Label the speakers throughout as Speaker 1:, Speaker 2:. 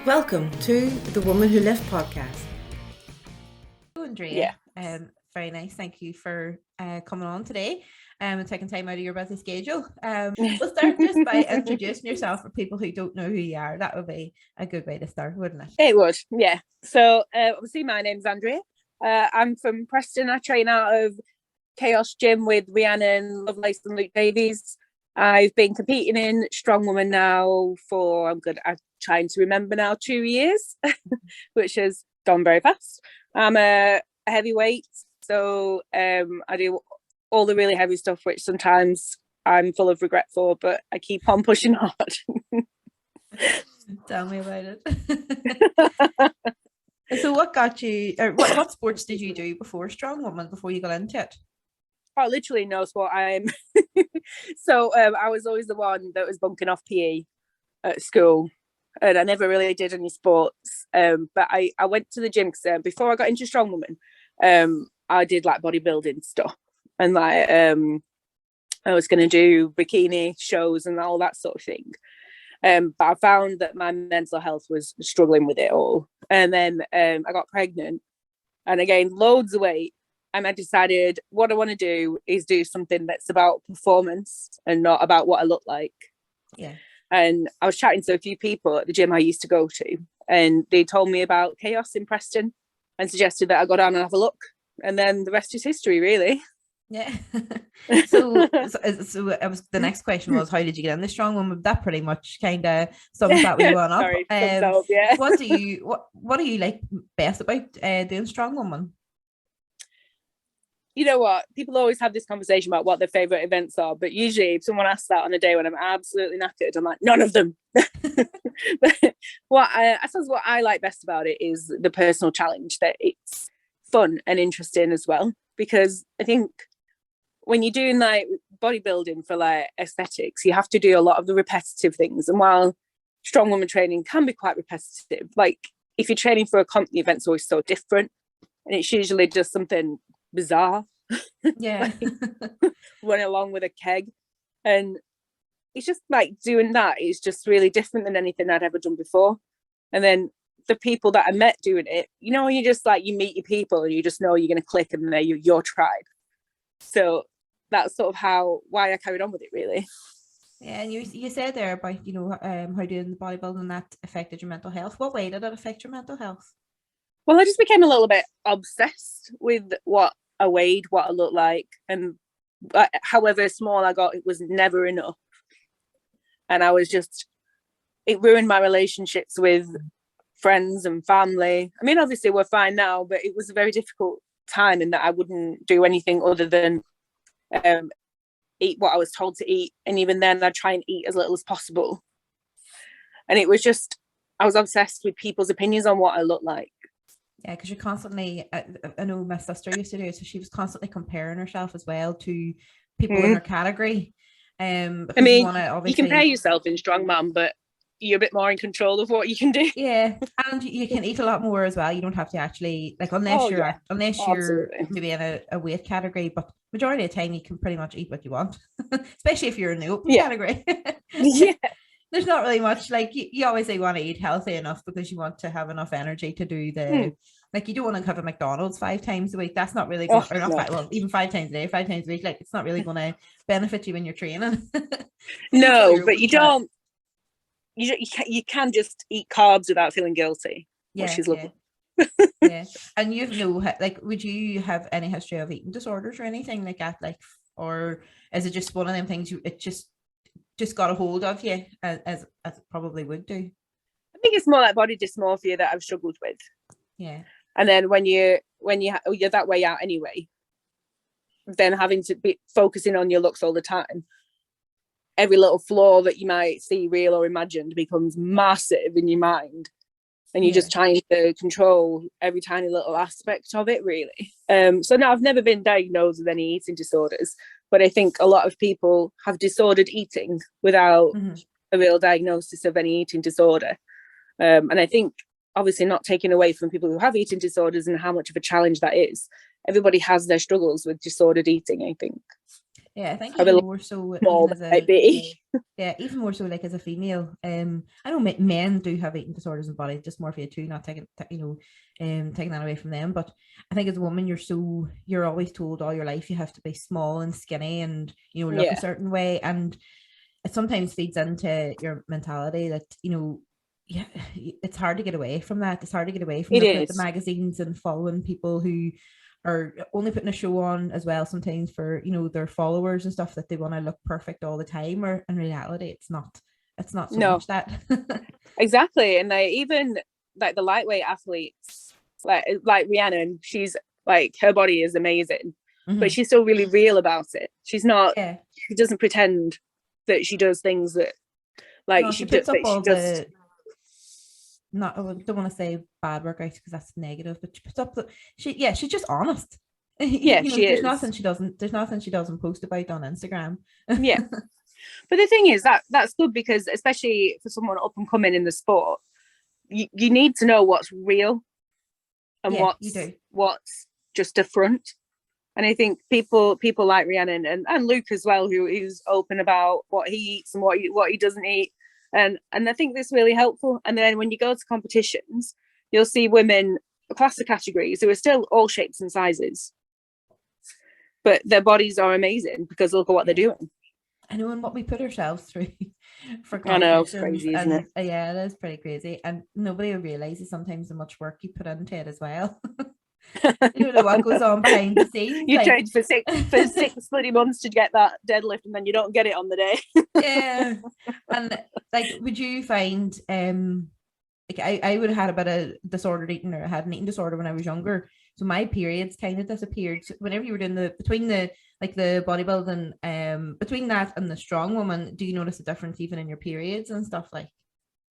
Speaker 1: Welcome to the Woman Who Left podcast.
Speaker 2: Hello, Andrea. Very nice. Thank you for coming on today and taking time out of your busy schedule. We'll start just by introducing yourself for people who don't know who you are. That would be a good way to start, wouldn't it?
Speaker 3: It would, yeah. So obviously my name's Andrea. I'm from Preston. I train out of Kaos gym with Rhianon Lovelace and Luke Davies. I've been competing in strongwoman now for, I'm trying to remember now, 2 years, which has gone very fast. I'm a heavyweight, so I do all the really heavy stuff, which sometimes I'm full of regret for, but I keep on pushing hard.
Speaker 2: Tell me about it. So what got you, or what sports did you do before strongwoman, before you got into it?
Speaker 3: Oh, literally no sport. So I was always the one that was bunking off PE at school, and I never really did any sports. But I went to the gym because before I got into strongwoman, I did like bodybuilding stuff, and like I was going to do bikini shows and all that sort of thing. But I found that my mental health was struggling with it all, and then I got pregnant, and I gained loads of weight. And I decided what I want to do is do something that's about performance and not about what I look like.
Speaker 2: Yeah.
Speaker 3: And I was chatting to a few people at the gym I used to go to, and they told me about Kaos in Preston and suggested that I go down and have a look. And then the rest is history, really.
Speaker 2: Yeah. So it was, the next question was, how did you get in the strongwoman? That pretty much kind of sums that wee one up.
Speaker 3: Sorry, yeah.
Speaker 2: What do you like best about doing strongwoman?
Speaker 3: You know what? People always have this conversation about what their favourite events are, but usually if someone asks that on a day when I'm absolutely knackered, I'm like, none of them. But I suppose what I like best about it is the personal challenge, that it's fun and interesting as well. Because I think when you're doing like bodybuilding for like aesthetics, you have to do a lot of the repetitive things. And while strong woman training can be quite repetitive, like if you're training for a company event, it's always so different. And it's usually just something bizarre,
Speaker 2: yeah.
Speaker 3: running along with a keg, and it's just like doing that is just really different than anything I'd ever done before. And then the people that I met doing it, you know, you just like, you meet your people and you just know you're going to click and they're your tribe. So that's sort of why I carried on with it, really.
Speaker 2: Yeah. And you said there about, how doing the bodybuilding that affected your mental health. What way did it affect your mental health?
Speaker 3: Well, I just became a little bit obsessed with what I weighed, what I looked like, and however small I got, it was never enough. And it ruined my relationships with friends and family. I mean, obviously we're fine now, but it was a very difficult time in that I wouldn't do anything other than eat what I was told to eat. And even then I'd try and eat as little as possible. And it was just, I was obsessed with people's opinions on what I looked like.
Speaker 2: Yeah, because you're constantly, I know my sister used to do it, so she was constantly comparing herself as well to people in her category. I mean,
Speaker 3: you compare yourself in strongman, but you're a bit more in control of what you can do.
Speaker 2: Yeah, and you can eat a lot more as well. You don't have to actually, like, unless you're maybe in a weight category, but majority of the time you can pretty much eat what you want, especially if you're in the open category.
Speaker 3: Yeah.
Speaker 2: There's not really much, like, you always say you want to eat healthy enough because you want to have enough energy to do like, you don't want to have a McDonald's 5 times a week. That's not really going, even 5 times a day, 5 times a week. Like, it's not really going to benefit you when you're training.
Speaker 3: No, but you don't. You can just eat carbs without feeling guilty, which is lovely.
Speaker 2: Yeah. And would you have any history of eating disorders or anything like that? Like, or is it just one of them things it just got a hold of you, as it probably would do?
Speaker 3: I think it's more like body dysmorphia that I've struggled with.
Speaker 2: Yeah.
Speaker 3: And then when you're that way out anyway, then having to be focusing on your looks all the time, every little flaw that you might see real or imagined becomes massive in your mind, and you're just trying to control every tiny little aspect of it, really. So no, I've never been diagnosed with any eating disorders, but I think a lot of people have disordered eating without a real diagnosis of any eating disorder. And I think, obviously, not taking away from people who have eating disorders and how much of a challenge that is, everybody has their struggles with disordered eating, I think.
Speaker 2: Yeah, I think
Speaker 3: I
Speaker 2: even
Speaker 3: will
Speaker 2: more so
Speaker 3: more
Speaker 2: even as
Speaker 3: might be.
Speaker 2: yeah, even more so like as a female. I know men do have eating disorders and body dysmorphia too, not taking taking that away from them. But I think as a woman, you're always told all your life you have to be small and skinny and look a
Speaker 3: Yeah,
Speaker 2: certain way, and it sometimes feeds into your mentality that yeah, it's hard to get away from that. It's hard to get away from
Speaker 3: it
Speaker 2: looking at the
Speaker 3: is.
Speaker 2: magazines and following people who are only putting a show on as well sometimes for their followers and stuff, that they want to look perfect all the time, or in reality it's not so
Speaker 3: No,
Speaker 2: much that.
Speaker 3: exactly. And like even like the lightweight athletes, like Rhiannon, she's like, her body is amazing, but she's still really real about it. She's not.
Speaker 2: Yeah.
Speaker 3: She doesn't pretend that she does things that like
Speaker 2: No, she puts up all the, not, I don't want to say bad workouts because that's negative, but she puts up she's just honest.
Speaker 3: Yeah, she
Speaker 2: there's
Speaker 3: is.
Speaker 2: nothing she doesn't post about on Instagram.
Speaker 3: Yeah. But the thing is that's good, because especially for someone up and coming in the sport, you need to know what's real and what's just a front. And I think people like Rhiannon and Luke as well, who's open about what he eats and what he doesn't eat. And I think this is really helpful. And then when you go to competitions, you'll see women across the categories who are still all shapes and sizes, but their bodies are amazing because look at what they're doing.
Speaker 2: I know, and what we put ourselves through for competitions.
Speaker 3: I know, it's crazy, isn't it?
Speaker 2: Yeah, it is pretty crazy, and nobody realizes sometimes how much work you put into it as well. What goes on behind the scenes.
Speaker 3: You trained for six bloody months to get that deadlift, and then you don't get it on the day.
Speaker 2: Yeah, and like, would you find like I would have had a bit of disordered eating, or I had an eating disorder when I was younger, so my periods kind of disappeared. So whenever you were doing between the bodybuilding, between that and the strong woman, do you notice a difference even in your periods and stuff like?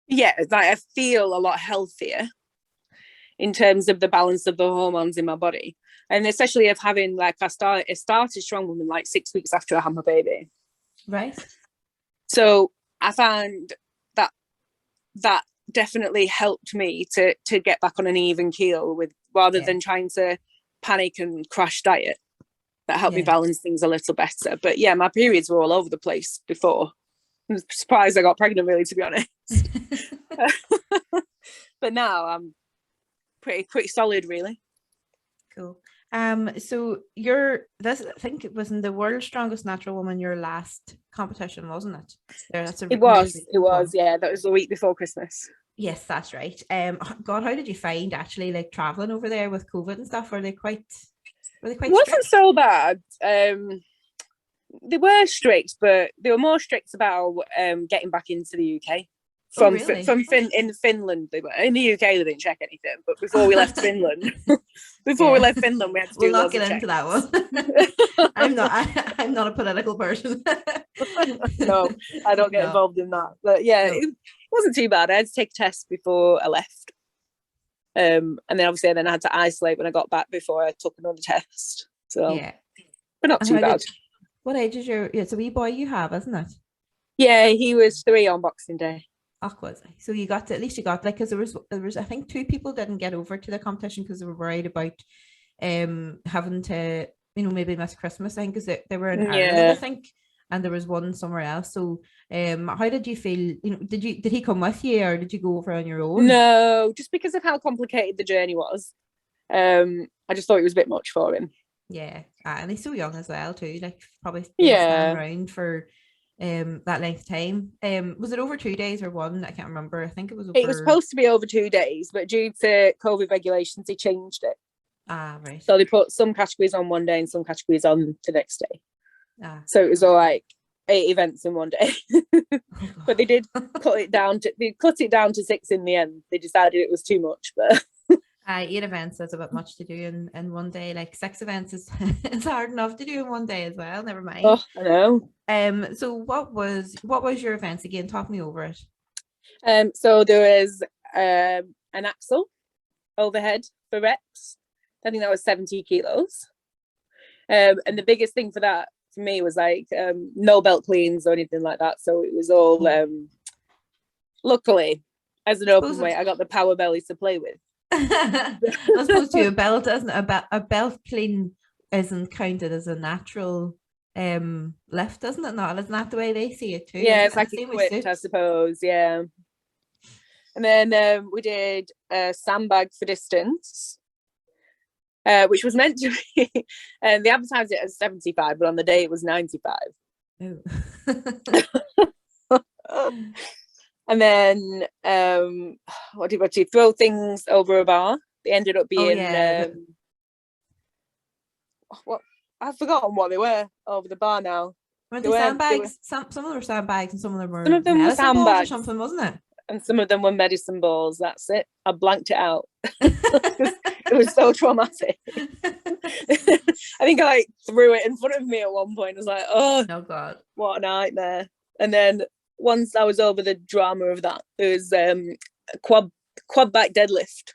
Speaker 3: Yeah, like I feel a lot healthier in terms of the balance of the hormones in my body, and especially of having like I started strong woman like 6 weeks after I had my baby.
Speaker 2: Right.
Speaker 3: So I found that definitely helped me to get back on an even keel with, rather than trying to panic and crash diet. That helped me balance things a little better. But yeah, my periods were all over the place before. I'm surprised I got pregnant, really, to be honest. But now I'm pretty solid, really.
Speaker 2: Cool. So I think it was in the World's Strongest Natural Woman, your last competition, wasn't it?
Speaker 3: It was, yeah. That was the week before Christmas.
Speaker 2: Yes, that's right. God, how did you find actually like traveling over there with COVID and stuff? Were they quite
Speaker 3: it wasn't
Speaker 2: strict?
Speaker 3: So bad. They were strict, but they were more strict about getting back into the UK. In Finland, they were. In the UK, they didn't check anything. But before we left Finland, we had to do.
Speaker 2: We'll not get into that one. I'm not a political person.
Speaker 3: No, I don't get involved in that. But yeah, it wasn't too bad. I had to take tests before I left, and then obviously I had to isolate when I got back before I took another test. So yeah, but not too bad.
Speaker 2: What age is it's a wee boy you have, isn't it?
Speaker 3: Yeah, he was 3 on Boxing Day.
Speaker 2: So you got because there was I think 2 people didn't get over to the competition because they were worried about having to maybe miss Christmas. I think because they were in Ireland, I think, and there was one somewhere else. So how did you feel? Did he come with you, or did you go over on your own?
Speaker 3: No, just because of how complicated the journey was. I just thought it was a bit much for him.
Speaker 2: Yeah, and he's so young as well too. Like probably stand around for that length of time. Was it over 2 days or one? I can't remember. I think it was over...
Speaker 3: It was supposed to be over 2 days, but due to COVID regulations they changed it.
Speaker 2: Right.
Speaker 3: So they put some categories on one day and some categories on the next day. So it was all like 8 events in one day. But they did cut it down to 6 in the end. They decided it was too much, but
Speaker 2: 8 events is a bit much to do in one day. Like 6 events is it's hard enough to do in one day as well. Never mind.
Speaker 3: Oh, I know.
Speaker 2: So what was your events again? Talk me over it.
Speaker 3: So there was an axle overhead for reps. I think that was 70 kilos. And the biggest thing for that for me was like no belt cleans or anything like that. So it was all luckily, as an open weight, I got the power belly to play with.
Speaker 2: I suppose to a belt, isn't a belt clean isn't counted as a natural lift, isn't it? Not, isn't that the way they see it too?
Speaker 3: Yeah, it's like
Speaker 2: same
Speaker 3: equipped, I suppose. Yeah. And then we did a sandbag for distance, which was meant to be, and they advertised it as 75, but on the day it was 95.
Speaker 2: Oh.
Speaker 3: And then what did you throw things over a bar? They ended up being what, I've forgotten what they were over the bar now.
Speaker 2: Weren't they sandbags? Some of them were sandbags and some of them were
Speaker 3: medicine balls
Speaker 2: or something, wasn't it?
Speaker 3: And some of them were medicine balls. That's it. I blanked it out. It was so traumatic. I think I like threw it in front of me at one point. I was like, oh God, what a nightmare. And then once I was over the drama of that, there was a quad back deadlift.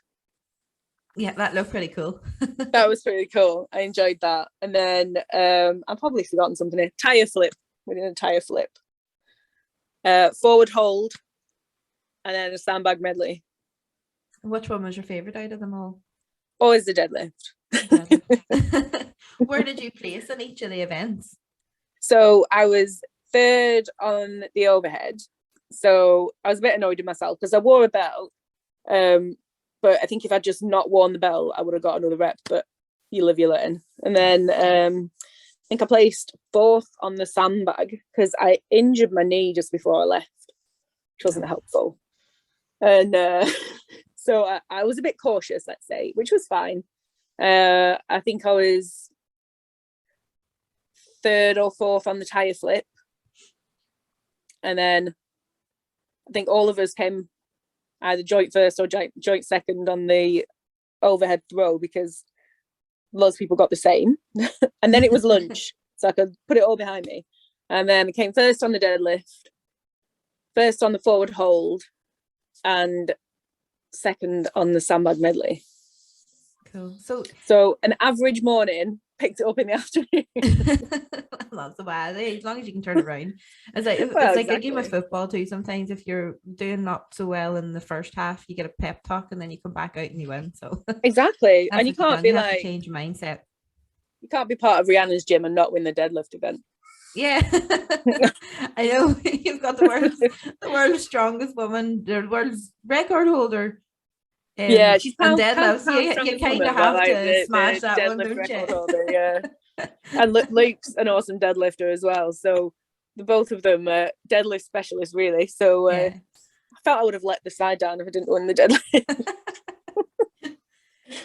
Speaker 2: Yeah, that looked pretty cool.
Speaker 3: That was pretty cool. I enjoyed that. And then I've probably forgotten something here. Tire flip. We did a tire flip. Forward hold. And then a sandbag medley.
Speaker 2: Which one was your favourite out of them all?
Speaker 3: Always the deadlift.
Speaker 2: Where did you place in each of the events?
Speaker 3: So I was third on the overhead. So I was a bit annoyed with myself because I wore a belt. But I think if I'd just not worn the belt, I would have got another rep. But you live, you learn. And then I think I placed fourth on the sandbag because I injured my knee just before I left, which wasn't helpful. And so I was a bit cautious, let's say, which was fine. I think I was third or fourth on the tire flip. And then I think all of us came either joint first or joint second on the overhead throw because lots of people got the same. And then it was lunch, so I could put it all behind me. And then I came first on the deadlift, first on the forward hold, and second on the sandbag medley.
Speaker 2: Cool.
Speaker 3: So an average morning, picked it up in the afternoon.
Speaker 2: That's the way. As long as you can turn it around. It's like exactly. A game of football too. Sometimes if you're doing not so well in the first half, you get a pep talk and then you come back out and you win. So
Speaker 3: exactly. And you can't be
Speaker 2: you
Speaker 3: like
Speaker 2: have to change your mindset.
Speaker 3: You can't be part of Rhiannon's gym and not win the deadlift event.
Speaker 2: Yeah. I know. You've got the world's strongest woman, the world's record holder.
Speaker 3: Yeah, she's
Speaker 2: deadlifts. You kind of have to smash that one, don't you?
Speaker 3: Holder, yeah. And Luke's an awesome deadlifter as well. So the both of them are deadlift specialists, really. So I felt I would have let the side down if I didn't win the deadlift.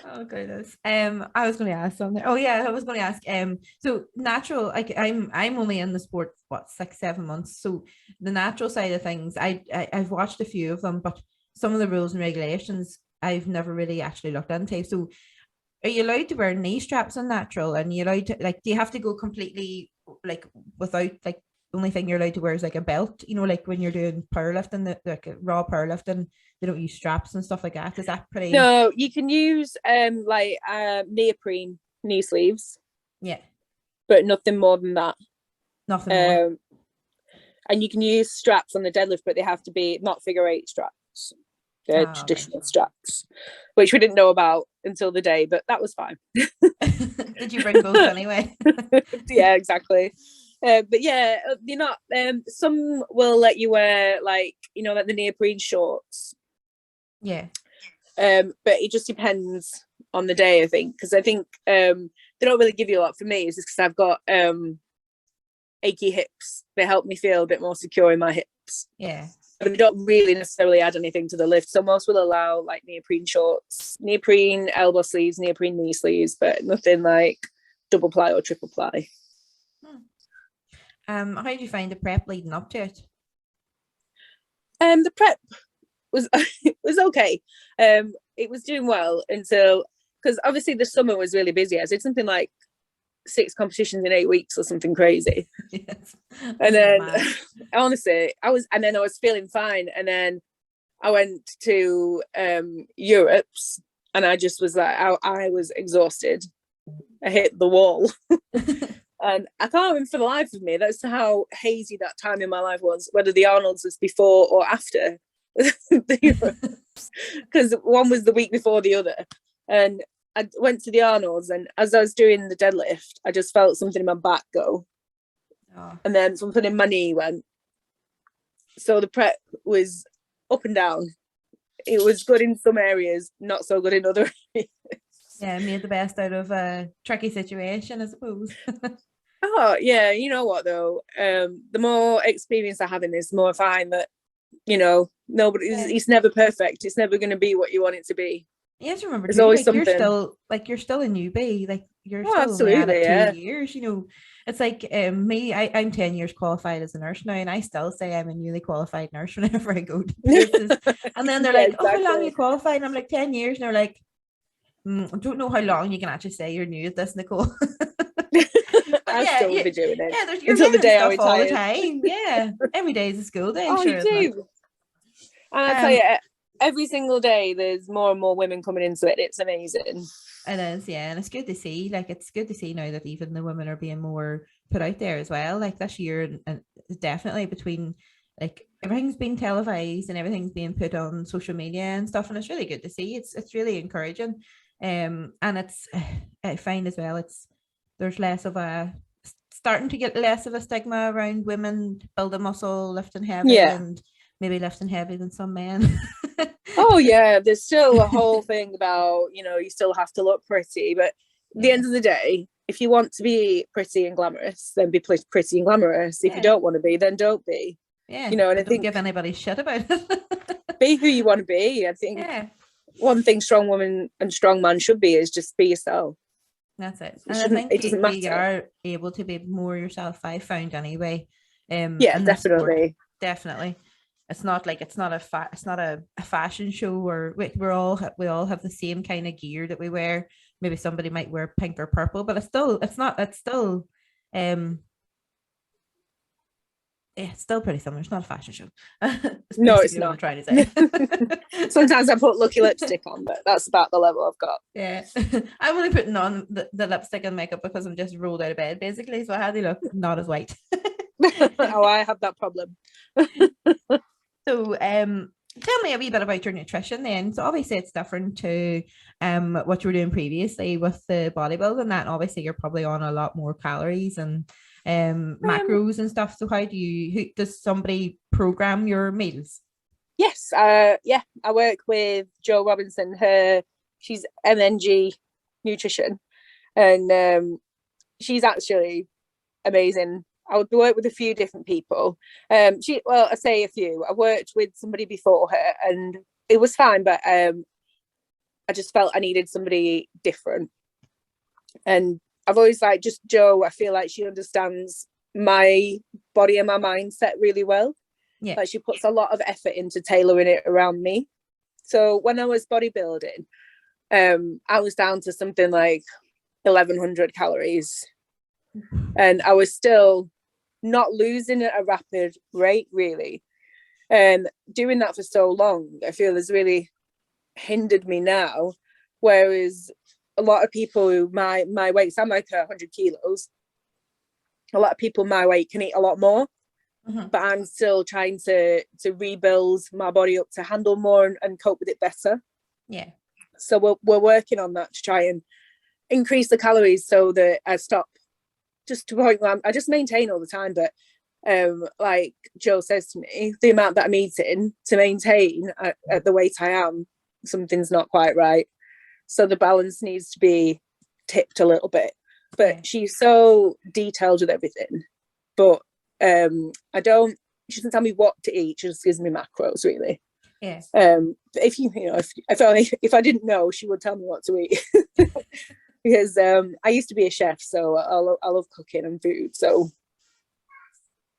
Speaker 2: Oh goodness. I was going to ask something. Oh yeah, I was going to ask. So natural, like I'm only in the sport 6-7 months. So the natural side of things, I've watched a few of them, but some of the rules and regulations I've never really actually looked into. So are you allowed to wear knee straps on natural? And you allowed to, like, do you have to go completely like without, like, the only thing you're allowed to wear is like a belt, you know, like when you're doing powerlifting, like raw powerlifting, they don't use straps and stuff like that. Is that pretty?
Speaker 3: No, you can use neoprene knee sleeves.
Speaker 2: Yeah.
Speaker 3: But nothing more than that.
Speaker 2: Nothing more.
Speaker 3: And you can use straps on the deadlift, but they have to be not figure 8 straps. They're traditional straps, which we didn't know about until the day, but that was fine.
Speaker 2: Did you bring both anyway?
Speaker 3: Yeah, exactly. But yeah, you're not. Some will let you wear, like, you know, like the neoprene shorts.
Speaker 2: Yeah.
Speaker 3: But it just depends on the day, I think, because I think they don't really give you a lot. For me, it's just because I've got achy hips. They help me feel a bit more secure in my hips.
Speaker 2: Yeah.
Speaker 3: But they don't really necessarily add anything to the lift. So most will allow like neoprene shorts, neoprene elbow sleeves, neoprene knee sleeves, but nothing like double ply or triple ply.
Speaker 2: How did you find the prep leading up to it?
Speaker 3: The prep was okay. It was doing well until, because obviously the summer was really busy. I did something like 6 competitions in 8 weeks or something crazy.
Speaker 2: Yes.
Speaker 3: And then honestly I was feeling fine, and then I went to Europe's and I just was like, I was exhausted. I hit the wall. And I can't remember for the life of me, that's how hazy that time in my life was, whether the Arnold's was before or after the Europe's, because one was the week before the other. And I went to the Arnold's, and as I was doing the deadlift, I just felt something in my back go. and then something in my knee went. So the prep was up and down. It was good in some areas, not so good in other areas.
Speaker 2: Yeah, made the best out of a tricky situation, I suppose.
Speaker 3: Oh yeah, you know what though? The more experience I have in this, the more I find that, it's never perfect. It's never going to be what you want it to be.
Speaker 2: You have to remember,
Speaker 3: there's
Speaker 2: too,
Speaker 3: always
Speaker 2: like
Speaker 3: something.
Speaker 2: You're still a newbie, like you're still
Speaker 3: absolutely,
Speaker 2: at 2 years. It's like me. I'm 10 years qualified as a nurse now, and I still say I'm a newly qualified nurse whenever I go to places. And then they're like, exactly. "Oh, how long are you qualified?" And I'm like, 10 years, and they're like, I don't know how long you can actually say you're new at this, Nicole.
Speaker 3: I still will be doing it.
Speaker 2: Yeah, you're until the day I retire all the time. Yeah, every day is a school day.
Speaker 3: Oh,
Speaker 2: sure,
Speaker 3: you do. And I tell you, every single day there's more and more women coming into it. It's amazing.
Speaker 2: It is, yeah, and it's good to see. Like, it's good to see now that even the women are being more put out there as well. Like this year, and definitely between, like, everything's being televised and everything's being put on social media and stuff, and it's really good to see. It's really encouraging. And it's, I find as well, there's less of a starting to get less of a stigma around women building muscle, lifting heavy, and maybe lifting heavy than some men.
Speaker 3: Oh yeah, there's still a whole thing about, you still have to look pretty, but at the end of the day, if you want to be pretty and glamorous, then be pretty and glamorous. If you don't want to be, then don't be.
Speaker 2: Yeah, and I don't give anybody shit about it.
Speaker 3: Be who you want to be. I think one thing strong woman and strong man should be is just be yourself.
Speaker 2: That's it. And I think you are able to be more yourself, I found anyway.
Speaker 3: Definitely.
Speaker 2: Definitely. It's not a fashion show, or we all have the same kind of gear that we wear. Maybe somebody might wear pink or purple, but it's still pretty similar. It's not a fashion show.
Speaker 3: No, it's not.
Speaker 2: What I'm trying to
Speaker 3: say. Sometimes I put lucky lipstick on, but that's about the level I've got.
Speaker 2: Yeah. I'm only putting on the lipstick and makeup because I'm just rolled out of bed, basically. So how they look, not as white.
Speaker 3: Oh, I have that problem.
Speaker 2: So tell me a wee bit about your nutrition then. So obviously it's different to what you were doing previously with the bodybuilding. That obviously you're probably on a lot more calories and macros and stuff. So does somebody program your meals?
Speaker 3: Yes, I work with Jo Robinson. She's MNG Nutrition, and she's actually amazing. I would work with a few different people. I say a few. I worked with somebody before her, and it was fine, but I just felt I needed somebody different. And I've always just Jo. I feel like she understands my body and my mindset really well. Yeah, like she puts a lot of effort into tailoring it around me. So when I was bodybuilding, I was down to something like 1,100 calories, and I was still not losing at a rapid rate, really. And doing that for so long, I feel has really hindered me now. Whereas a lot of people who my weight, I'm like 100 kilos. A lot of people my weight can eat a lot more, but I'm still trying to rebuild my body up to handle more and cope with it better. Yeah. So we're working on that to try and increase the calories so that I stop just to a point where I just maintain all the time. But like Jo says to me, the amount that I'm eating to maintain at the weight I am, something's not quite right. So the balance needs to be tipped a little bit. But she's so detailed with everything. But she doesn't tell me what to eat. She just gives me macros, really. Yeah. If I didn't know, she would tell me what to eat. Because I used to be a chef, so I love cooking and food. So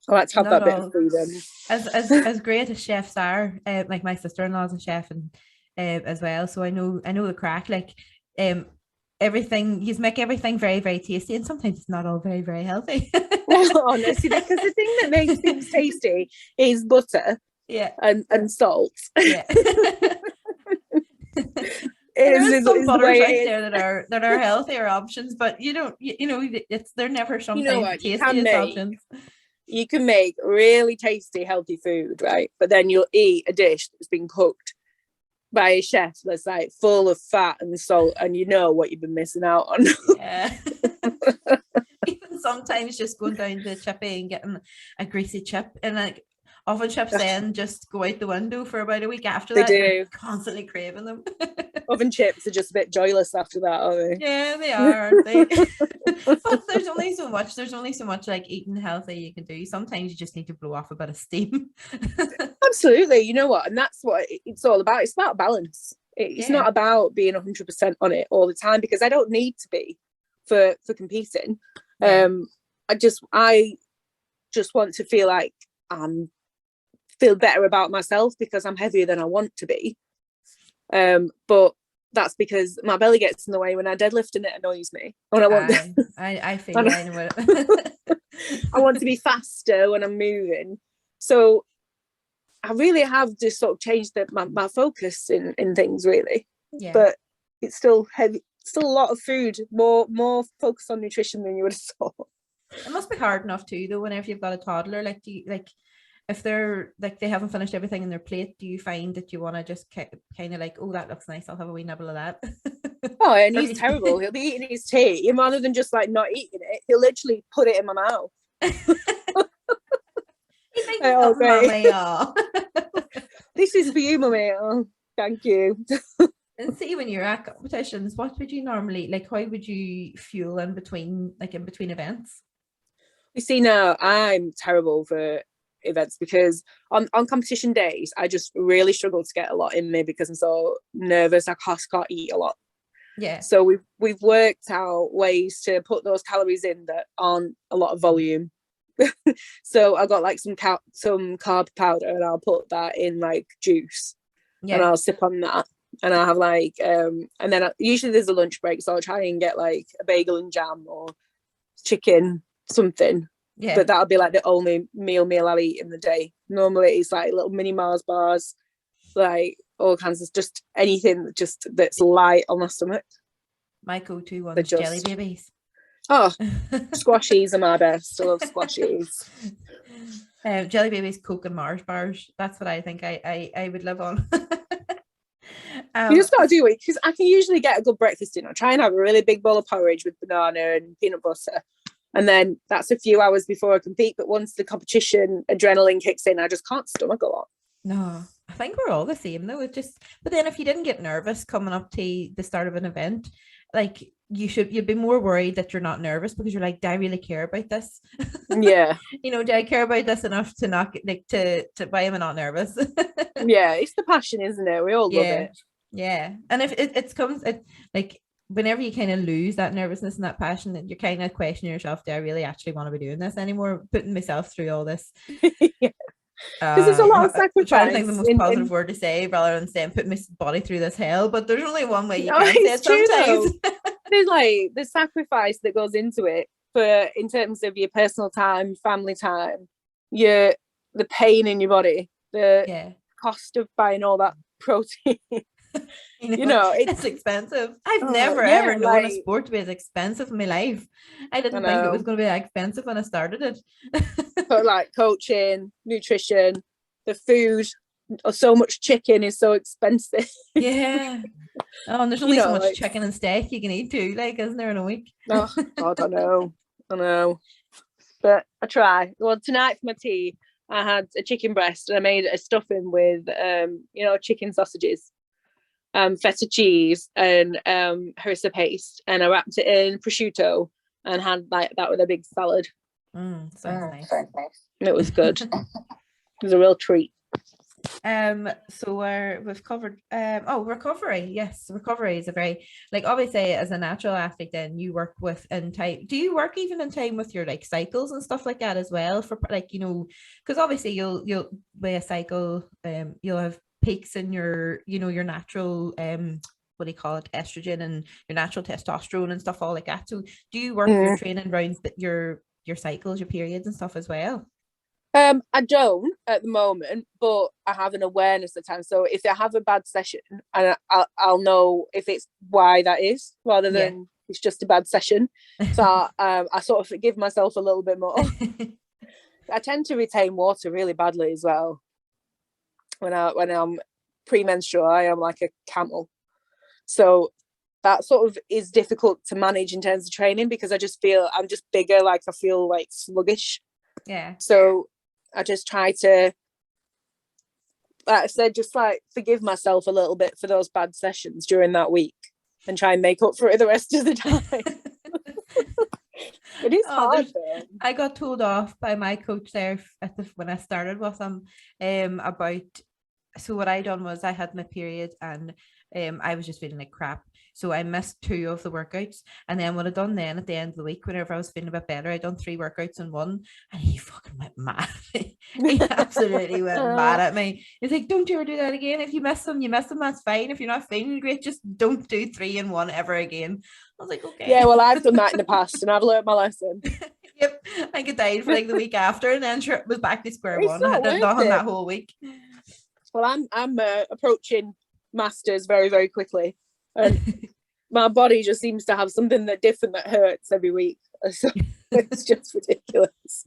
Speaker 3: I like to have that bit of freedom.
Speaker 2: As great as chefs are, like my sister-in-law is a chef and as well, so I know the crack. Like everything, you make everything very, very tasty, and sometimes it's not all very, very healthy.
Speaker 3: Honestly, because the thing that makes things tasty is butter, and salt. Yeah.
Speaker 2: There's some butters out there that are healthier options, but they're never sometimes tastiest options.
Speaker 3: You can make really tasty, healthy food, right? But then you'll eat a dish that's been cooked by a chef that's like full of fat and salt, and you know what you've been missing out on.
Speaker 2: Yeah. Even sometimes just going down to Chippy and getting a greasy chip, and like often chips then just go out the window for about a week after
Speaker 3: They
Speaker 2: that.
Speaker 3: do.
Speaker 2: You're constantly craving them.
Speaker 3: Oven chips are just a bit joyless after that, aren't they?
Speaker 2: Yeah, they are, aren't they? But there's only so much. There's only so much like eating healthy you can do. Sometimes you just need to blow off a bit of steam.
Speaker 3: Absolutely. You know what? And that's what it's all about. It's about balance. It's not about being 100% on it all the time, because I don't need to be for competing.
Speaker 2: Yeah.
Speaker 3: I just want to feel like feel better about myself because I'm heavier than I want to be. But that's because my belly gets in the way when I deadlift, and it annoys me. When
Speaker 2: I feel I know what
Speaker 3: I want to be faster when I'm moving. So I really have just sort of changed my focus in things, really.
Speaker 2: Yeah.
Speaker 3: But it's still heavy, still a lot of food, more focus on nutrition than you would have thought.
Speaker 2: It must be hard enough too, though, whenever you've got a toddler. Like, do you, like, if they're like they haven't finished everything in their plate, do you find that you want to just kind of like, oh, that looks nice, I'll have a wee nibble of that?
Speaker 3: Oh, and he's terrible. He'll be eating his tea, and rather than just like not eating it, he'll literally put it in my mouth.
Speaker 2: He thinks Mommy, oh.
Speaker 3: This is for you, Mummy. Oh, thank you.
Speaker 2: And see, when you're at competitions, what would you normally like? How would you fuel in between events?
Speaker 3: You see, now I'm terrible for events because on competition days I just really struggle to get a lot in me because I'm so nervous. I can't eat a lot.
Speaker 2: Yeah.
Speaker 3: So we've worked out ways to put those calories in that aren't a lot of volume. So I got like some carb powder, and I'll put that in like juice, and I'll sip on that, and I'll have like and then usually there's a lunch break, so I'll try and get like a bagel and jam or chicken something.
Speaker 2: Yeah.
Speaker 3: But that'll be like the only meal I'll eat in the day. Normally it's like little mini Mars bars, like all kinds of just anything just that's light on my stomach.
Speaker 2: My go-to one's jelly babies.
Speaker 3: Oh, squashies are my best. I love squashies.
Speaker 2: Jelly babies, Coke and Mars bars. That's what I think I would live on.
Speaker 3: You just got to do it, because I can usually get a good breakfast in. I try and have a really big bowl of porridge with banana and peanut butter. And then that's a few hours before I compete. But once the competition adrenaline kicks in, I just can't stomach a lot.
Speaker 2: No, I think we're all the same though. But then if you didn't get nervous coming up to the start of an event, like you'd be more worried that you're not nervous, because you're like, do I really care about this?
Speaker 3: Yeah.
Speaker 2: You know, do I care about this enough to not like to why am I not nervous?
Speaker 3: Yeah, it's the passion, isn't it? We all love it.
Speaker 2: Yeah. And if it comes like whenever you kind of lose that nervousness and that passion, that you're kind of questioning yourself, do I really actually want to be doing this anymore? Putting myself through all this.
Speaker 3: Yeah. Because there's a lot of sacrifice.
Speaker 2: Trying to think the most positive word to say rather than saying put my body through this hell, but there's only one way you can say it sometimes.
Speaker 3: There's like the sacrifice that goes into it in terms of your personal time, family time, the pain in your body, the cost of buying all that protein. you know it's
Speaker 2: expensive. I've never ever known a sport to be as expensive in my life. I didn't think it was going to be that expensive when I started it.
Speaker 3: But like coaching, nutrition, the food, so much chicken is so expensive.
Speaker 2: Yeah. Oh, and there's only so much chicken and steak you can eat too, like, isn't there, in a week?
Speaker 3: Oh God, I know. But I try. Well, tonight for my tea, I had a chicken breast and I made a stuffing with chicken sausages, feta cheese and harissa paste, and I wrapped it in prosciutto and had like that with a big salad.
Speaker 2: Sounds nice.
Speaker 3: It was good. It was a real treat.
Speaker 2: So we've covered recovery. Yes, recovery is a very, like, obviously as a natural athlete, then you work with in time. Do you work even in time with your like cycles and stuff like that as well, for like, you know, because obviously you'll weigh a cycle, you'll have peaks in your, you know, your natural what do you call it, estrogen and your natural testosterone and stuff all like that. So do you work your training around your cycles, your periods and stuff as well?
Speaker 3: I don't at the moment, but I have an awareness at times. So if I have a bad session, and I'll know if it's why that is, rather than it's just a bad session. So I sort of forgive myself a little bit more. I tend to retain water really badly as well. When I'm premenstrual, I am like a camel. So that sort of is difficult to manage in terms of training, because I just feel I'm just bigger, like I feel like sluggish.
Speaker 2: Yeah.
Speaker 3: So I just try to, like I said, just like forgive myself a little bit for those bad sessions during that week and try and make up for it the rest of the time. It is hard though.
Speaker 2: I got told off by my coach there when I started with him about, so what I done was I had my period and I was just feeling like crap. So I missed 2 of the workouts. And then what I done then at the end of the week, whenever I was feeling a bit better, I done 3 workouts in one. And he fucking went mad. He absolutely went mad at me. He's like, don't you ever do that again. If you miss them, you miss them, that's fine. If you're not feeling great, just don't do 3 in one ever again. I was like, okay.
Speaker 3: Yeah, well, I've done that in the past and I've learned my lesson.
Speaker 2: Yep. I could die for like the week after, and then sure, it was back to square one. I had nothing that whole week.
Speaker 3: Well, I'm approaching masters very, very quickly. And my body just seems to have something different that hurts every week. So it's just ridiculous.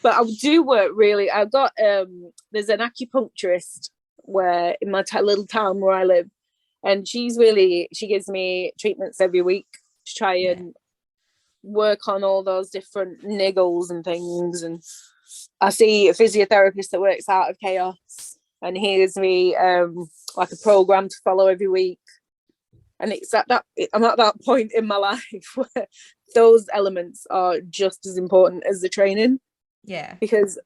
Speaker 3: But I do work really. I've got there's an acupuncturist where in my little town where I live, and she gives me treatments every week to try and work on all those different niggles and things. And I see a physiotherapist that works out of Kaos, and he gives me like a program to follow every week. And it's I'm at that point in my life where those elements are just as important as the training.
Speaker 2: Yeah.
Speaker 3: Because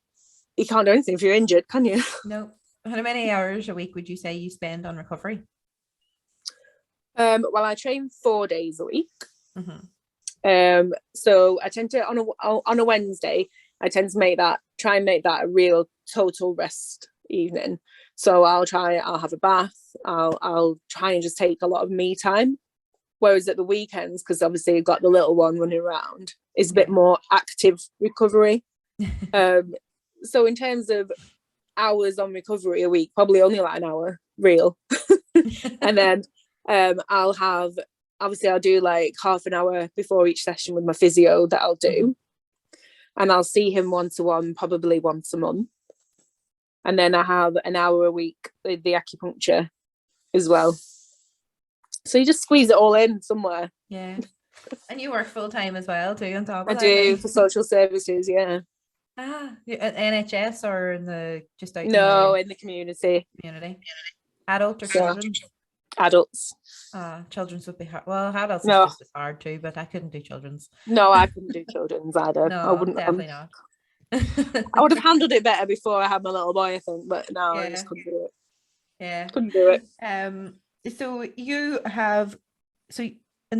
Speaker 3: you can't do anything if you're injured, can you?
Speaker 2: No. How many hours a week would you say you spend on recovery?
Speaker 3: Well, I train 4 days a week.
Speaker 2: Mm-hmm.
Speaker 3: So I tend to on a Wednesday, I tend to try and make that a real total rest evening. So I'll have a bath. I'll try and just take a lot of me time. Whereas at the weekends, because obviously I've got the little one running around, it's a bit more active recovery. So in terms of hours on recovery a week, probably only like an hour real. And then I'll do like half an hour before each session with my physio that I'll do. And I'll see him one-to-one probably once a month. And then I have an hour a week with the acupuncture as well. So you just squeeze it all in somewhere.
Speaker 2: Yeah. And you work full-time as well too on top of that?
Speaker 3: I do, for social services, yeah.
Speaker 2: At NHS or in the just out?
Speaker 3: No, in the community.
Speaker 2: Adult or children?
Speaker 3: Adults.
Speaker 2: Children's would be hard. Well, adults is just as hard too, but I couldn't do children's.
Speaker 3: No, I couldn't do children's either.
Speaker 2: No,
Speaker 3: I wouldn't.
Speaker 2: Definitely not.
Speaker 3: I would have handled it better before I had my little boy, I think, but no, I just couldn't do it.
Speaker 2: Yeah.
Speaker 3: Couldn't do it.
Speaker 2: So in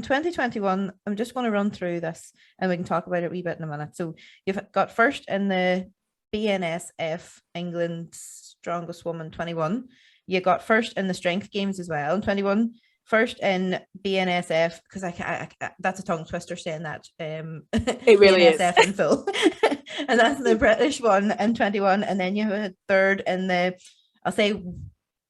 Speaker 2: 2021, I'm just going to run through this and we can talk about it a wee bit in a minute. So you've got first in the BNSF England Strongest Woman 21. You got first in the strength games as well in 21. First in BNSF, because that's a tongue twister saying that.
Speaker 3: It really
Speaker 2: BNSF in full. And that's the British one in 21. And then you have a third in the, I'll say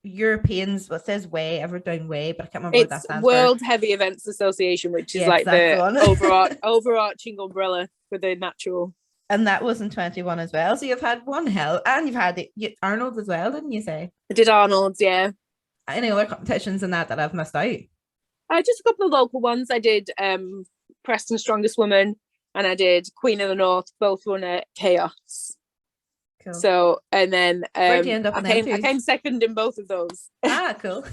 Speaker 2: Europeans, what says WHEA, I've wrote down WHEA, but I can't remember what that stands
Speaker 3: World
Speaker 2: for.
Speaker 3: Heavy Events Association, which is like the overarching umbrella for the natural.
Speaker 2: And that was in 21 as well. So you've had one hell, and you've had Arnold's as well, didn't you say?
Speaker 3: I did Arnold's, yeah.
Speaker 2: Any other competitions in that I've missed out?
Speaker 3: Just a couple of local ones. I did Preston Strongest Woman, and I did Queen of the North, both won at Kaos. Cool. So, and then
Speaker 2: where'd you end up
Speaker 3: I came second in both of those.
Speaker 2: Cool.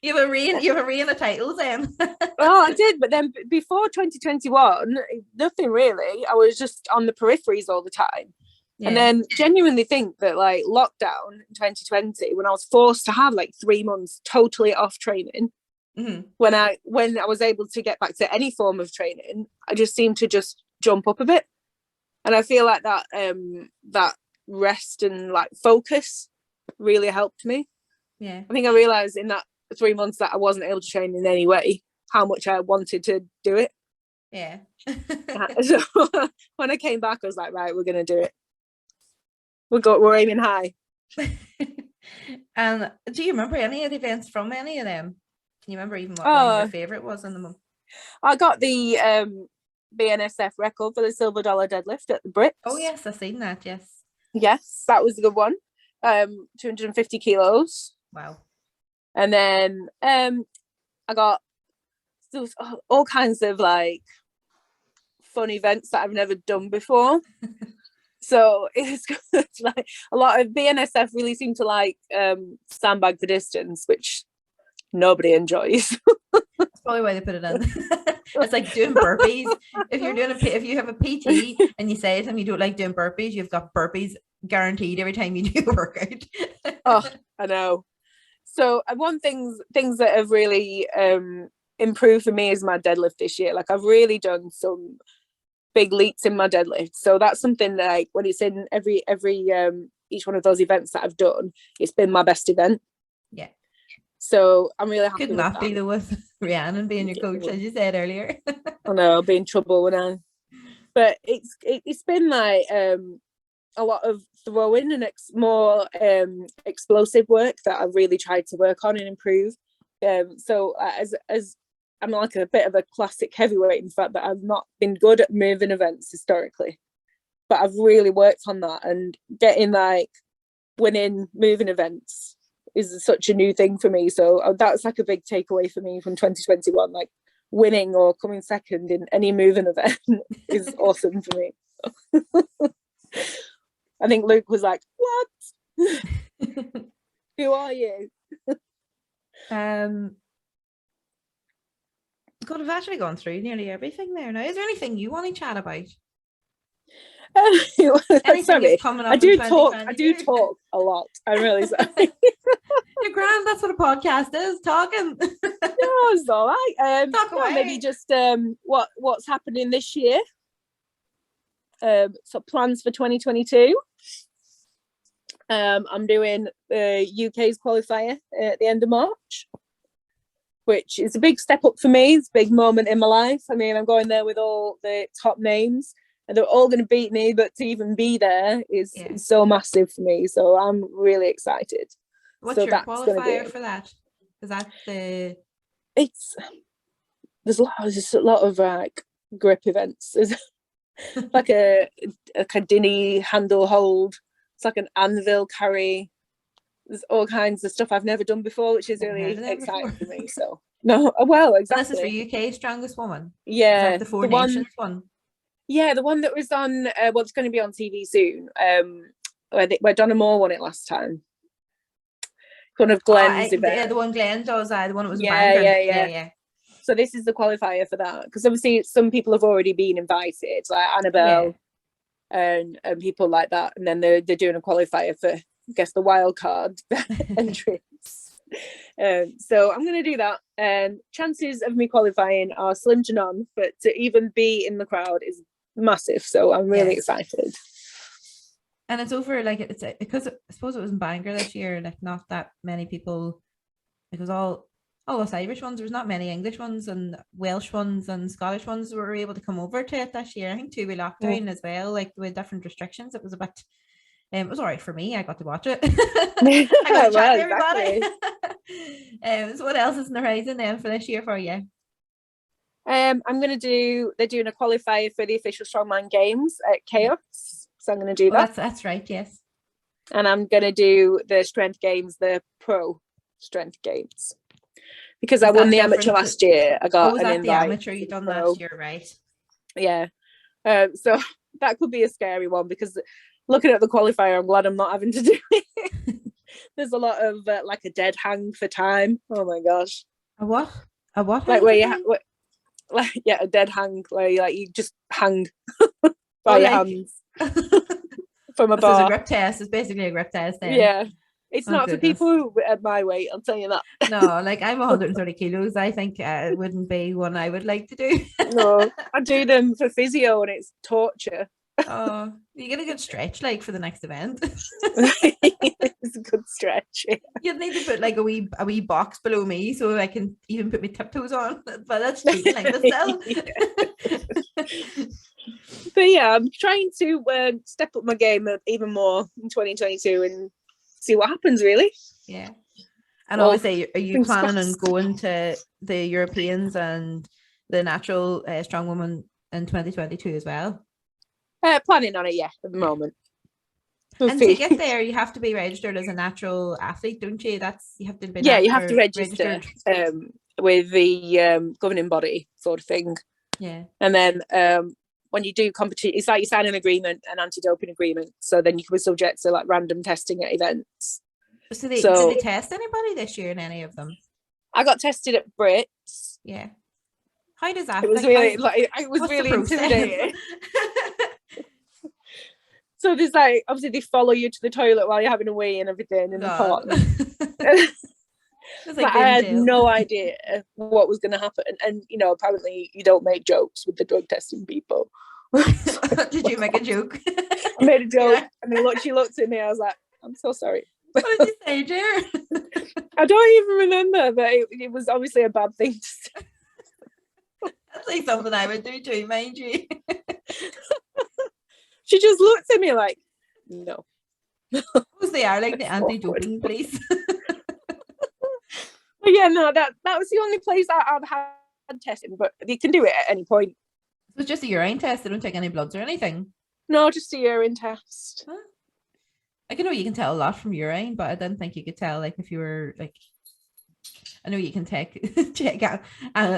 Speaker 2: You have a reign of titles then.
Speaker 3: Oh, I did, but then before 2021, nothing really. I was just on the peripheries all the time. Yeah. And then genuinely think that like lockdown in 2020, when I was forced to have like 3 months totally off training, when I was able to get back to any form of training, I just seemed to just jump up a bit. And I feel like that rest and like focus really helped me.
Speaker 2: Yeah.
Speaker 3: I think I realised in that 3 months that I wasn't able to train in any way how much I wanted to do it.
Speaker 2: Yeah.
Speaker 3: So when I came back, I was like, right, we're going to do it. We're aiming high.
Speaker 2: And do you remember any of the events from any of them? Can you remember even what one your favourite was in them?
Speaker 3: I got the BNSF record for the silver dollar deadlift at the Brits.
Speaker 2: Oh yes, I've seen that.
Speaker 3: Yes, that was a good one. 250 kilos.
Speaker 2: Wow.
Speaker 3: And then I got all kinds of like fun events that I've never done before. So it's good. Like a lot of BNSF really seem to like sandbag for distance, which nobody enjoys.
Speaker 2: That's probably why they put it in. It's like doing burpees. If you have a PT and you say to them you don't like doing burpees, you've got burpees guaranteed every time you do the workout.
Speaker 3: Oh, I know. So one things that have really improved for me is my deadlift this year. Like I've really done some big leaps in my deadlift. So that's something that, like, when it's in every each one of those events that I've done, it's been my best event.
Speaker 2: Yeah.
Speaker 3: So I'm really happy.
Speaker 2: Could not be with Rhianon being your coach, as you said earlier.
Speaker 3: I know, I'll be in trouble when I. But it's been like a lot of throwing and more explosive work that I've really tried to work on and improve. So as I'm like a bit of a classic heavyweight in the fact that I've not been good at moving events historically, but I've really worked on that, and getting like winning moving events is such a new thing for me. So that's like a big takeaway for me from 2021, like winning or coming second in any moving event is awesome for me. I think Luke was like, what? Who are you?
Speaker 2: God, I've actually gone through nearly everything there now. Is there anything you want to chat about?
Speaker 3: Sorry, I do talk a lot. I'm really sorry.
Speaker 2: You're grand. That's what a podcast is, talking.
Speaker 3: No, it's all right.
Speaker 2: Talk away.
Speaker 3: Maybe just what's happening this year. So plans for 2022. I'm doing the UK's qualifier at the end of March, which is a big step up for me. It's a big moment in my life. I mean, I'm going there with all the top names, and they're all going to beat me, but to even be there is so massive for me. So I'm really excited.
Speaker 2: What's your qualifier for that? Is that there's
Speaker 3: a lot of like grip events. There's like a dinny handle hold. It's like an anvil carry. There's all kinds of stuff I've never done before, which is really exciting for me. So no, well, exactly.
Speaker 2: This is for UK Strongest Woman.
Speaker 3: Yeah,
Speaker 2: is that the Four Nations one.
Speaker 3: Yeah, the one that was on. It's going to be on TV soon. Where Donna Moore won it last time. One of Glenn's event.
Speaker 2: Yeah, the one Glenn does. The one that was
Speaker 3: yeah. So this is the qualifier for that, because obviously some people have already been invited, like Annabelle and people like that, and then they're doing a qualifier for, I guess, the wild card entrance. So I'm going to do that. Chances of me qualifying are slim to none, but to even be in the crowd is massive. So I'm really excited.
Speaker 2: And it's over, like, it's because I suppose it was in Bangor this year, like not that many people, it was all us Irish ones. There was not many English ones and Welsh ones and Scottish ones were able to come over to it this year. I think too, we lockdown as well, like with different restrictions. It was a bit, it was all right for me. I got to watch it. I got to chat to everybody. So what else is in the horizon then for this year for you?
Speaker 3: They're doing a qualifier for the official Strongman Games at Kaos. So I'm going to do that.
Speaker 2: That's right, yes.
Speaker 3: And I'm going to do the Strength Games, the Pro Strength Games. Because I won the amateur last year. I got an invite.
Speaker 2: The amateur you done last year, right?
Speaker 3: Yeah. So that could be a scary one, because looking at the qualifier, I'm glad I'm not having to do it. There's a lot of like a dead hang for time. Oh my gosh.
Speaker 2: A what?
Speaker 3: Like where you a dead hang where you just hang by your hands from a bar.
Speaker 2: It's a grip test. It's basically a grip test then.
Speaker 3: Yeah. It's not for people at my weight, I'll tell you that.
Speaker 2: No, like I'm 130 kilos. I think it wouldn't be one I would like to do.
Speaker 3: No, I do them for physio and it's torture.
Speaker 2: Oh, you get a good stretch like for the next event.
Speaker 3: It's a good stretch. Yeah.
Speaker 2: You'd need to put like a wee box below me so I can even put my tiptoes on. But that's cheating, like still.
Speaker 3: But yeah, I'm trying to step up my game even more in 2022 and see what happens, really.
Speaker 2: Yeah. And obviously, are you planning on going to the Europeans and the natural strong woman in 2022 as well?
Speaker 3: Planning on it, yeah, at the moment.
Speaker 2: And to get there, you have to be registered as a natural athlete, don't you? You have to be.
Speaker 3: Yeah, you have to register. with the governing body sort of thing.
Speaker 2: Yeah.
Speaker 3: And then when you do competition, it's like you sign an agreement, an anti-doping agreement. So then you can be subject to like random testing at events.
Speaker 2: So did they test anybody this year in any of them?
Speaker 3: I got tested at Brits.
Speaker 2: Yeah. How does that?
Speaker 3: It was really intimidating. So there's like, obviously they follow you to the toilet while you're having a wee and everything in the pot. Like I had no idea what was going to happen. And, you know, apparently you don't make jokes with the drug testing people.
Speaker 2: Did you make a joke?
Speaker 3: I made a joke. Yeah. And she looked at me. I was like, I'm so sorry.
Speaker 2: What did you say, dear?
Speaker 3: I don't even remember, but it was obviously a bad thing to say.
Speaker 2: That's like something I would do too, mind you.
Speaker 3: She just looked at me like, no.
Speaker 2: Suppose they are like the anti-doping police.
Speaker 3: Yeah, no, that was the only place I've had testing, but they can do it at any point.
Speaker 2: So it's just a urine test. They don't take any bloods or anything.
Speaker 3: No, just a urine test.
Speaker 2: Huh? I know you can tell a lot from urine, but I didn't think you could tell like if you were like. I know you can check out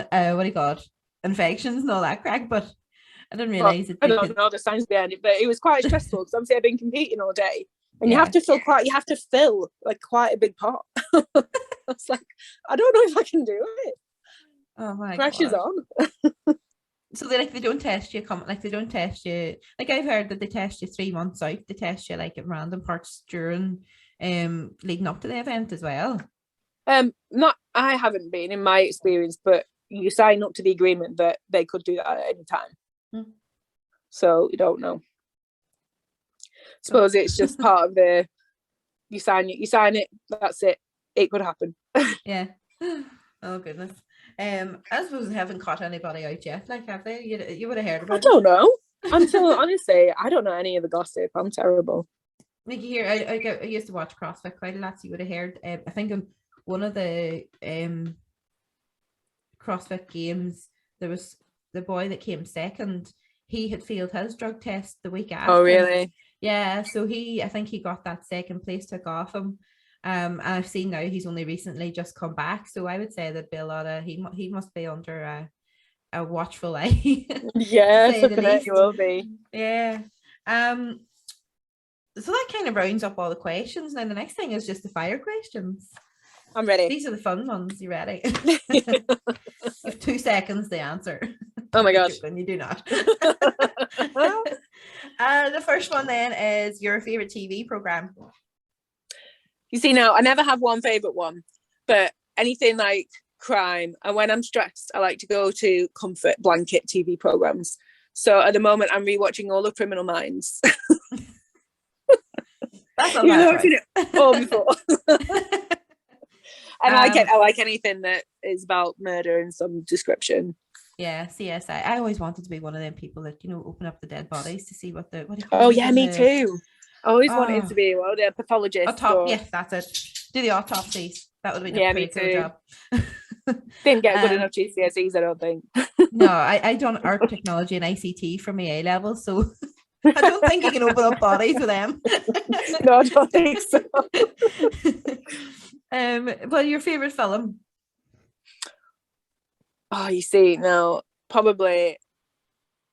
Speaker 2: what do you call it, infections and all that crack, but I didn't realize
Speaker 3: I don't know the science behind it, but it was quite stressful because obviously I've been competing all day, and you have to fill like quite a big pot. I was like, I don't know if I can do it.
Speaker 2: Oh my god,
Speaker 3: pressure's on.
Speaker 2: So they don't test you. They don't test you. Like I've heard that they test you 3 months out. They test you like at random parts during, leading up to the event as well.
Speaker 3: I haven't been in my experience, but you sign up to the agreement that they could do that at any time. So you don't know. Suppose it's just part of the. You sign it. That's it. It could happen.
Speaker 2: Yeah. Oh goodness. I suppose they haven't caught anybody out yet. Like, have they? You would have heard about it.
Speaker 3: I don't know. Honestly, I don't know any of the gossip. I'm terrible.
Speaker 2: Like you hear, I used to watch CrossFit quite a lot. So you would have heard. I think on one of the CrossFit games, there was the boy that came second. He had failed his drug test the week after.
Speaker 3: Oh, really?
Speaker 2: Yeah. So I think he got that second place took off him. And I've seen now he's only recently just come back, so I would say there'd be a lot of he must be under a watchful eye.
Speaker 3: Yeah, you will be.
Speaker 2: Yeah. So that kind of rounds up all the questions. Now the next thing is just the fire questions.
Speaker 3: I'm ready.
Speaker 2: These are the fun ones. You ready? You have 2 seconds to answer.
Speaker 3: Oh my gosh.
Speaker 2: You do not. The first one then is your favorite TV program.
Speaker 3: You see, now I never have one favorite one, but anything like crime, and when I'm stressed, I like to go to comfort blanket TV programs. So at the moment, I'm rewatching all of Criminal Minds.
Speaker 2: That's not bad.
Speaker 3: Watching it all before. And I like anything that is about murder in some description.
Speaker 2: Yeah, CSI. I always wanted to be one of them people that open up the dead bodies to see what do you call
Speaker 3: Oh yeah, me too. I always wanted to be a pathologist.
Speaker 2: Yes, that's it. Do the autopsies. That would be
Speaker 3: me too.
Speaker 2: Job.
Speaker 3: Didn't get good enough GCSEs, I don't think.
Speaker 2: No, I done art, technology, and ICT for my A level, so I don't think you can open up bodies with them.
Speaker 3: No, I don't think so.
Speaker 2: Well, your favorite film?
Speaker 3: Oh, you see, now probably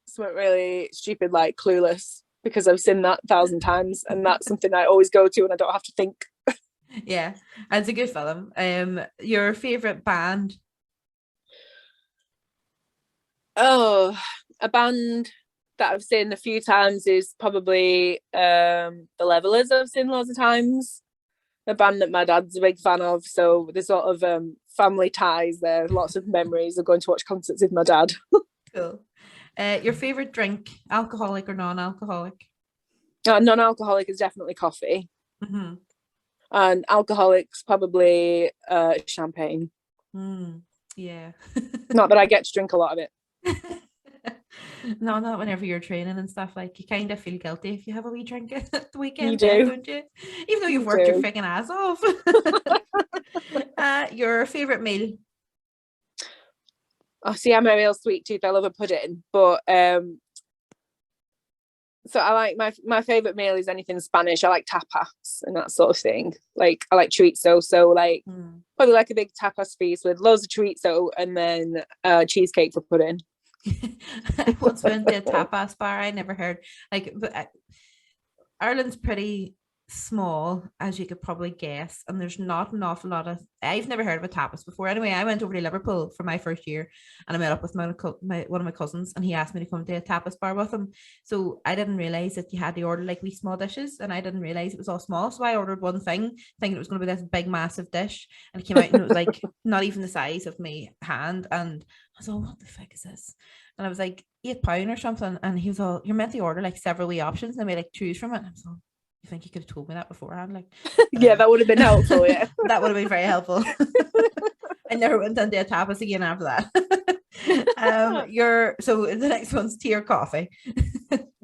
Speaker 3: something really stupid like Clueless, because I've seen that 1,000 times, and that's something I always go to and I don't have to think.
Speaker 2: Yeah, it's a good film. Your favorite band?
Speaker 3: Oh, a band that I've seen a few times is probably the Levelers. I've seen loads of times. A band that my dad's a big fan of, so there's sort of family ties there. Lots of memories of going to watch concerts with my dad.
Speaker 2: Cool. Your favorite drink, alcoholic or non-alcoholic?
Speaker 3: Non-alcoholic is definitely coffee.
Speaker 2: Mm-hmm.
Speaker 3: And alcoholic's probably champagne.
Speaker 2: Yeah.
Speaker 3: Not that I get to drink a lot of it.
Speaker 2: No, not whenever you're training and stuff. Like, you kind of feel guilty if you have a wee drink at the weekend.
Speaker 3: You do,
Speaker 2: don't you? Even though you've worked your freaking ass off. Your favorite meal?
Speaker 3: Oh, see, I'm a real sweet tooth. I love a pudding, but so I like my favorite meal is anything Spanish. I like tapas and that sort of thing. Like, I like chorizo, so like Probably like a big tapas feast with loads of chorizo and then cheesecake for pudding.
Speaker 2: I once went to a tapas bar. I never heard but Ireland's pretty small, as you could probably guess, and there's not an awful lot of. I've never heard of a tapas before. Anyway, I went over to Liverpool for my first year, and I met up with one of my cousins, and he asked me to come to a tapas bar with him. So I didn't realize that you had to order like wee small dishes, and I didn't realize it was all small. So I ordered one thing, thinking it was going to be this big, massive dish, and it came out and it was like not even the size of my hand, and I was like, "What the fuck is this?" And I was like, £8 or something, and he was all, "You're meant to order like several wee options, and I made like choose from it." And I was like, I think you could have told me that beforehand. Like,
Speaker 3: yeah, that would have been helpful. Yeah,
Speaker 2: that would have been very helpful. I never went into a tapas again after that. So the next one's tea or coffee?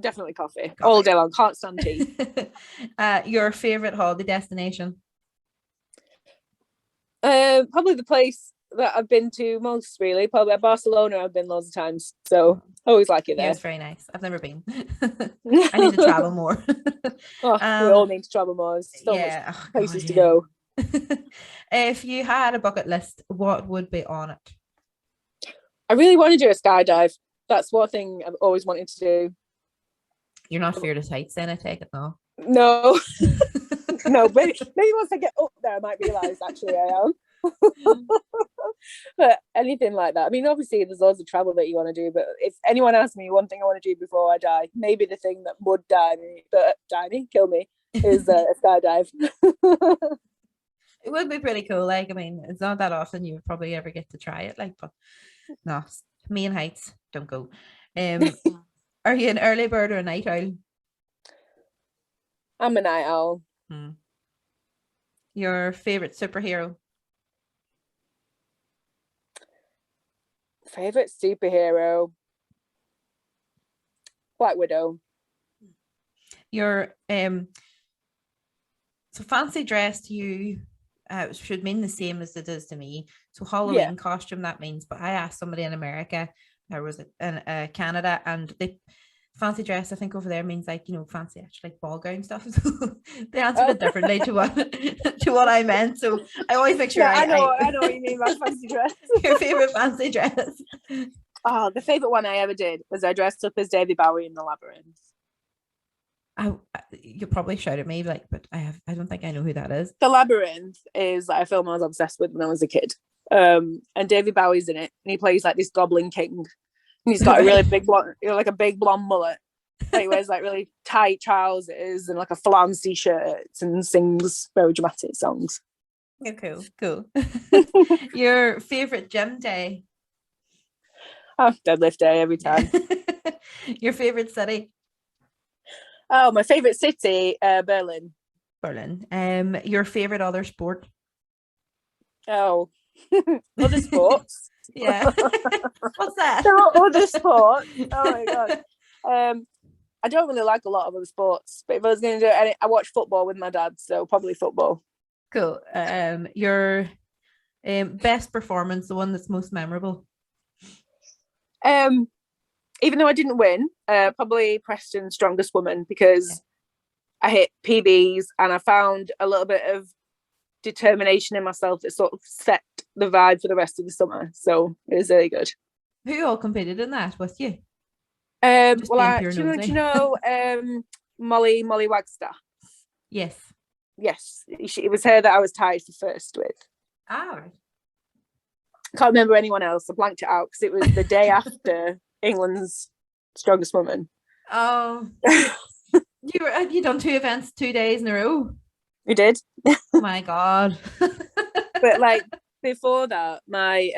Speaker 3: Definitely coffee all day long. Can't stand tea.
Speaker 2: Your favorite holiday destination?
Speaker 3: Probably the place that I've been to most, really. Probably Barcelona. I've been loads of times, so I always like it there.
Speaker 2: Yeah, it's very nice. I've never been. I need to travel more.
Speaker 3: We all need to travel more. There's so much places to go.
Speaker 2: If you had a bucket list, what would be on it?
Speaker 3: I really want to do a skydive. That's one thing I've always wanted to do.
Speaker 2: You're not feared of heights, then I take it now.
Speaker 3: No, no. Maybe once I get up there, I might realise actually I am. But anything like that. I mean, obviously, there's loads of travel that you want to do. But if anyone asks me one thing I want to do before I die, maybe the thing that would kill me, is a skydive.
Speaker 2: It would be pretty cool. Like, I mean, it's not that often you would probably ever get to try it. Like, but no, me and heights don't go. Are you an early bird or a night owl?
Speaker 3: I'm a night owl.
Speaker 2: Your favorite superhero?
Speaker 3: Favorite superhero? Black Widow.
Speaker 2: Your so fancy dress to you should mean the same as it does to me. So Halloween costume, that means. But I asked somebody in America, or was it in Canada, and they fancy dress, I think over there means like, you know, fancy actually like ball gown stuff. So they answered it differently to what I meant. So I always make sure
Speaker 3: I know what you mean by fancy dress.
Speaker 2: Your favorite fancy dress?
Speaker 3: Oh, the favorite one I ever did was I dressed up as David Bowie in The Labyrinth.
Speaker 2: You probably showed at me, like, but I don't think I know who that is.
Speaker 3: The Labyrinth is like a film I was obsessed with when I was a kid. And David Bowie's in it, and he plays like this goblin king. And he's got a really big blonde, like a big blonde mullet. He wears like really tight trousers and like a flouncy shirt and sings very dramatic songs.
Speaker 2: Oh, cool. Your favorite gym day?
Speaker 3: Oh, deadlift day every time.
Speaker 2: Your favorite city?
Speaker 3: Oh, my favorite city, Berlin.
Speaker 2: Berlin. Your favorite other sport?
Speaker 3: Oh, other sports.
Speaker 2: Yeah. What's that?
Speaker 3: There are other sports. Oh my god. I don't really like a lot of other sports, but if I was going to do it, I watch football with my dad, so probably football.
Speaker 2: Cool. Your best performance, the one that's most memorable?
Speaker 3: Even though I didn't win, probably Preston's Strongest Woman, because I hit PBs and I found a little bit of determination in myself that sort of set the vibe for the rest of the summer. So it was really good. Who
Speaker 2: all competed in that with you?
Speaker 3: Well, do you know Molly Wagstaff?
Speaker 2: Yes.
Speaker 3: It was her that I was tied for first with.
Speaker 2: Right.
Speaker 3: I can't remember anyone else. I blanked it out because it was the day after England's Strongest Woman.
Speaker 2: Oh, you done 2 events 2 days in a row?
Speaker 3: We did.
Speaker 2: Oh my god.
Speaker 3: But like before that, I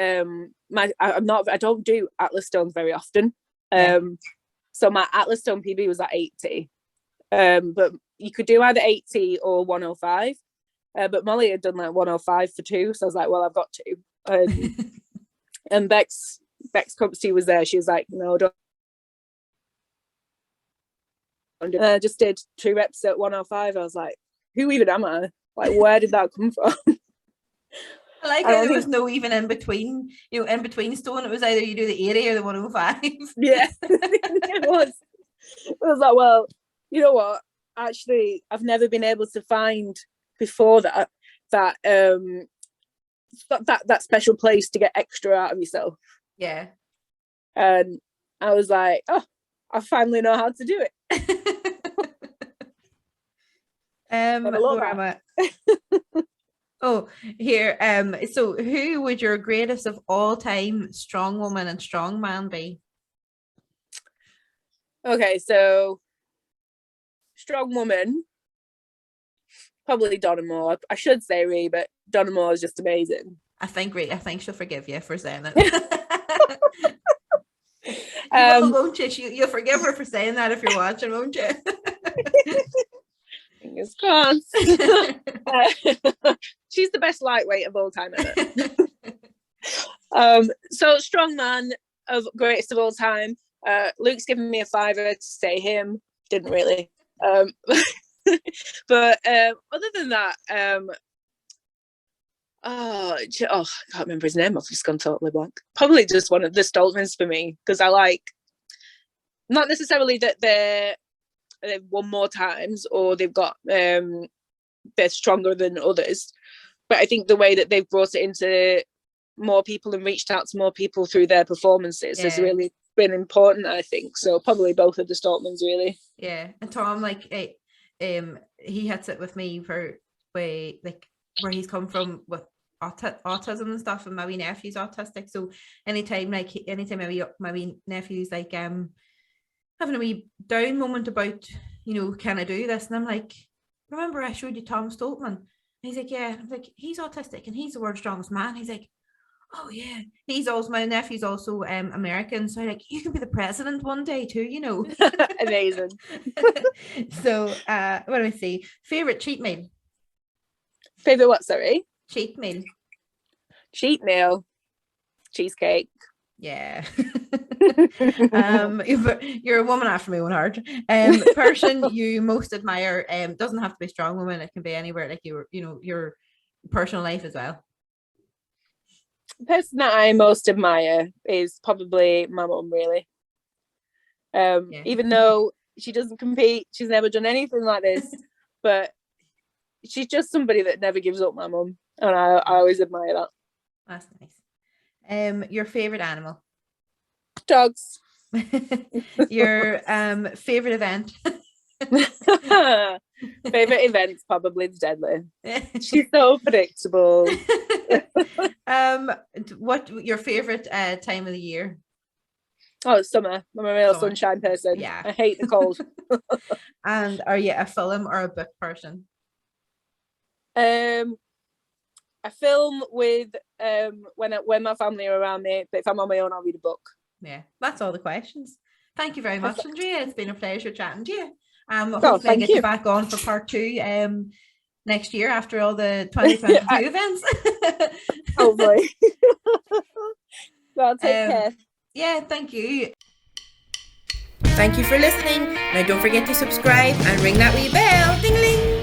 Speaker 3: don't do Atlas stones very often. So my Atlas stone PB was at 80. But you could do either 80 or 105. But Molly had done like 105 for 2, so I was like, well, I've got to. And Bex Compsey was there. She was like, no, don't. I just did 2 reps at 105. I was like, who even am I? Like, where did that come from?
Speaker 2: I like how there was no even in between stone. It was either you do the 80 or the 105.
Speaker 3: Yeah, it was. I was like, well, you know what? Actually, I've never been able to find before that that special place to get extra out of yourself.
Speaker 2: Yeah.
Speaker 3: And I was like, oh, I finally know how to do it.
Speaker 2: Where am I? Oh, here. So who would your greatest of all time strong woman and strong man be?
Speaker 3: Okay, so strong woman, probably Donna Moore. I should say Rhea, but Donna Moore is just amazing.
Speaker 2: I think she'll forgive you for saying it. Won't you? You'll forgive her for saying that if you're watching, won't you?
Speaker 3: Fingers crossed. She's the best lightweight of all time ever. So strong man of greatest of all time. Luke's given me a fiver to say him. Didn't really. But other than that, I can't remember his name. I've just gone totally blank. Probably just one of the Stoltmans for me, because I like, not necessarily that they've won more times or they've got they're stronger than others, but I think the way that they've brought it into more people and reached out to more people through their performances has really been important, I think. So probably both of the Stoltmans, really.
Speaker 2: Yeah, and Tom, like, he hits it with me for where he's come from with autism and stuff, and my wee nephew's autistic. So anytime my wee nephew's like having a wee down moment about, can I do this? And I'm like, remember I showed you Tom Stoltman? And he's like, yeah. I'm like, he's autistic and he's the world's strongest man. He's like, oh yeah. My nephew's also American, so like, you can be the president one day too,
Speaker 3: Amazing.
Speaker 2: So what do I say? Favorite cheat meal?
Speaker 3: Favorite what, sorry?
Speaker 2: Cheat meal.
Speaker 3: Cheat meal. Cheesecake.
Speaker 2: Yeah. You're a woman after my own heart. Person you most admire, doesn't have to be a strong woman, it can be anywhere, like your personal life as well.
Speaker 3: The person that I most admire is probably my mum, really. Even though she doesn't compete, she's never done anything like this, but she's just somebody that never gives up, my mum, and I always admire that.
Speaker 2: That's nice. Your favorite animal?
Speaker 3: Dogs.
Speaker 2: Your favorite event?
Speaker 3: Favorite event's probably the deadlift. She's so predictable.
Speaker 2: What your favorite time of the year?
Speaker 3: Oh, summer. I'm a real sunshine person.
Speaker 2: Yeah,
Speaker 3: I hate the cold.
Speaker 2: And are you a film or a book person?
Speaker 3: I film with when my family are around me, but if I'm on my own, I'll read a book.
Speaker 2: Yeah, that's all the questions. Thank you very much, Andrea. It's been a pleasure chatting to you. Hopefully I get you back on for part 2 next year after all the 2022 events.
Speaker 3: Hopefully. Well, take care.
Speaker 2: Yeah, thank you.
Speaker 1: Thank you for listening. Now don't forget to subscribe and ring that wee bell. Ding-a-ling.